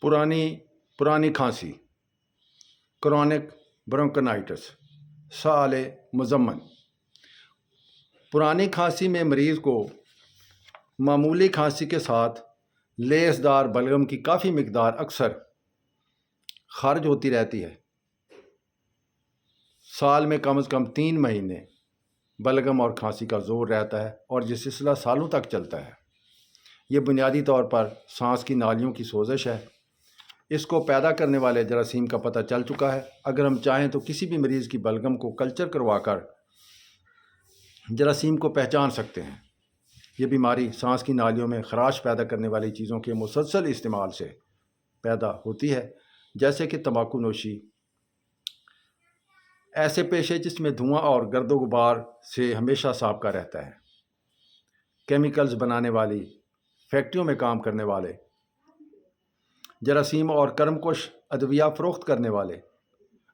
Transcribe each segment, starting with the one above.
پرانی کھانسی، کرونک برونکونائٹس، سال مزمن۔ پرانی کھانسی میں مریض کو معمولی کھانسی کے ساتھ لیس دار بلغم کی کافی مقدار اکثر خارج ہوتی رہتی ہے۔ سال میں کم از کم 3 مہینے بلغم اور کھانسی کا زور رہتا ہے اور یہ سلسلہ سالوں تک چلتا ہے۔ یہ بنیادی طور پر سانس کی نالیوں کی سوزش ہے۔ اس کو پیدا کرنے والے جراثیم کا پتہ چل چکا ہے۔ اگر ہم چاہیں تو کسی بھی مریض کی بلغم کو کلچر کروا کر جراثیم کو پہچان سکتے ہیں۔ یہ بیماری سانس کی نالیوں میں خراش پیدا کرنے والی چیزوں کے مسلسل استعمال سے پیدا ہوتی ہے، جیسے کہ تمباکو نوشی، ایسے پیشے جس میں دھواں اور گرد و غبار سے ہمیشہ سابقہ رہتا ہے، کیمیکلز بنانے والی فیکٹریوں میں کام کرنے والے، جراثیم اور کرمکش ادویہ فروخت کرنے والے،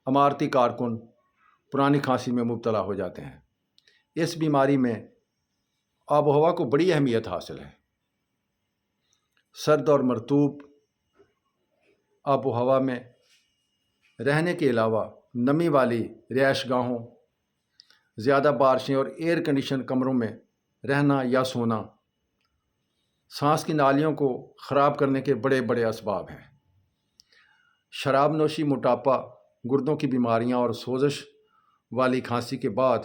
عمارتی کارکن پرانی کھانسی میں مبتلا ہو جاتے ہیں۔ اس بیماری میں آب و ہوا کو بڑی اہمیت حاصل ہے۔ سرد اور مرطوب آب و ہوا میں رہنے کے علاوہ نمی والی رہائش گاہوں، زیادہ بارشیں اور ایئر کنڈیشن کمروں میں رہنا یا سونا سانس کی نالیوں کو خراب کرنے کے بڑے بڑے اسباب ہیں۔ شراب نوشی، موٹاپا، گردوں کی بیماریاں اور سوزش والی کھانسی کے بعد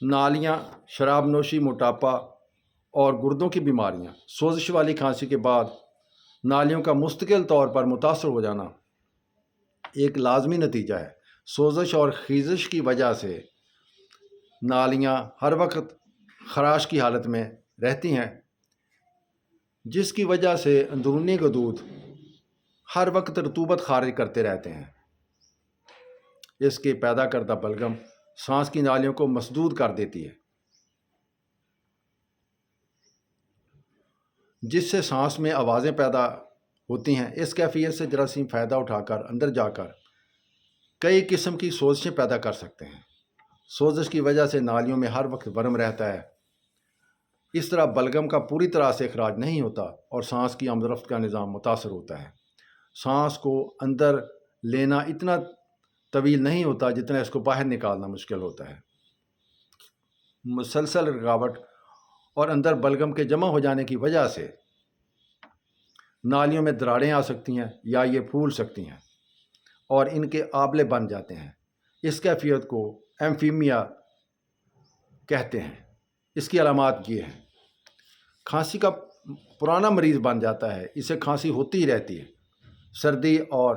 نالیاں، شراب نوشی، موٹاپا اور گردوں کی بیماریاں، سوزش والی کھانسی کے بعد نالیوں کا مستقل طور پر متاثر ہو جانا ایک لازمی نتیجہ ہے۔ سوزش اور خیزش کی وجہ سے نالیاں ہر وقت خراش کی حالت میں رہتی ہیں، جس کی وجہ سے اندرونی غدود ہر وقت رطوبت خارج کرتے رہتے ہیں۔ اس کے پیدا کردہ بلغم سانس کی نالیوں کو مسدود کر دیتی ہے، جس سے سانس میں آوازیں پیدا ہوتی ہیں۔ اس کیفیت سے جراثیم فائدہ اٹھا کر اندر جا کر کئی قسم کی سوزشیں پیدا کر سکتے ہیں۔ سوزش کی وجہ سے نالیوں میں ہر وقت ورم رہتا ہے۔ اس طرح بلغم کا پوری طرح سے اخراج نہیں ہوتا اور سانس کی آمد و رفت کا نظام متاثر ہوتا ہے۔ سانس کو اندر لینا اتنا طویل نہیں ہوتا جتنا اس کو باہر نکالنا مشکل ہوتا ہے۔ مسلسل رکاوٹ اور اندر بلغم کے جمع ہو جانے کی وجہ سے نالیوں میں دراڑیں آ سکتی ہیں یا یہ پھول سکتی ہیں اور ان کے آبلے بن جاتے ہیں۔ اس کیفیت کو ایمفیمیا کہتے ہیں۔ اس کی علامات یہ ہیں: کھانسی کا پرانا مریض بن جاتا ہے، اسے کھانسی ہوتی ہی رہتی ہے۔ سردی اور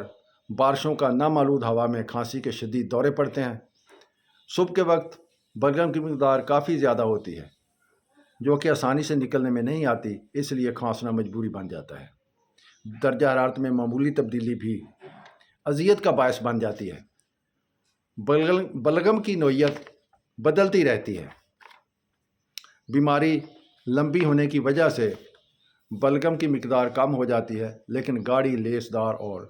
بارشوں کا نامالود ہوا میں کھانسی کے شدید دورے پڑتے ہیں۔ صبح کے وقت بلغم کی مقدار کافی زیادہ ہوتی ہے، جو کہ آسانی سے نکلنے میں نہیں آتی، اس لیے کھانسنا مجبوری بن جاتا ہے۔ درجہ حرارت میں معمولی تبدیلی بھی اذیت کا باعث بن جاتی ہے۔ بلغم کی نوعیت بدلتی رہتی ہے۔ بیماری لمبی ہونے کی وجہ سے بلغم کی مقدار کم ہو جاتی ہے، لیکن گاڑھی لیس دار اور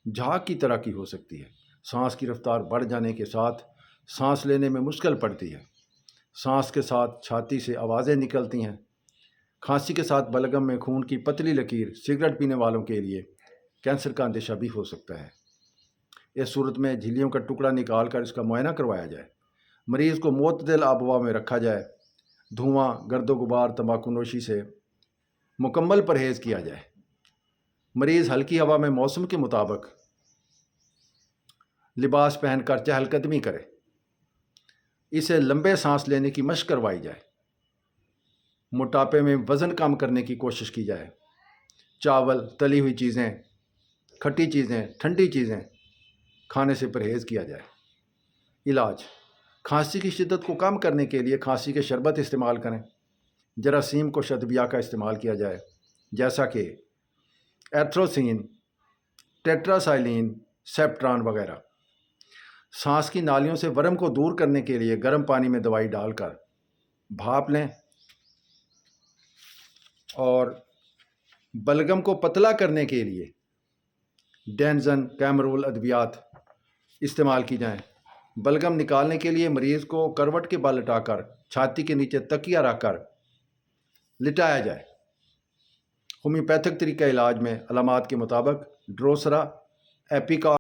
جھاگ کی طرح کی ہو سکتی ہے۔ سانس کی رفتار بڑھ جانے کے ساتھ سانس لینے میں مشکل پڑتی ہے۔ سانس کے ساتھ چھاتی سے آوازیں نکلتی ہیں۔ کھانسی کے ساتھ بلغم میں خون کی پتلی لکیر سگریٹ پینے والوں کے لیے کینسر کا اندیشہ بھی ہو سکتا ہے۔ اس صورت میں جھلیوں کا ٹکڑا نکال کر اس کا معائنہ کروایا جائے۔ مریض کو معتدل آب و ہوا میں رکھا جائے۔ دھواں، گرد و غبار، تمباکو نوشی سے مکمل پرہیز کیا جائے۔ مریض ہلکی ہوا میں موسم کے مطابق لباس پہن کر چہل قدمی کرے۔ اسے لمبے سانس لینے کی مشق کروائی جائے۔ موٹاپے میں وزن کم کرنے کی کوشش کی جائے۔ چاول، تلی ہوئی چیزیں، کھٹی چیزیں، ٹھنڈی چیزیں کھانے سے پرہیز کیا جائے۔ علاج: کھانسی کی شدت کو کم کرنے کے لیے کھانسی کے شربت استعمال کریں۔ جراثیم کش ادویہ کا استعمال کیا جائے، جیسا کہ ایتھروسین، ٹیٹراسائلین، سیپٹران وغیرہ۔ سانس کی نالیوں سے ورم کو دور کرنے کے لیے گرم پانی میں دوائی ڈال کر بھاپ لیں اور بلغم کو پتلا کرنے کے لیے ڈینزن، کیمرول ادویات استعمال کی جائیں۔ بلغم نکالنے کے لیے مریض کو کروٹ کے بل لٹا کر چھاتی کے نیچے تکیہ رکھ کر لٹایا جائے۔ ہومیوپیتھک طریقہ علاج میں علامات کے مطابق ڈروسرا ایپیکا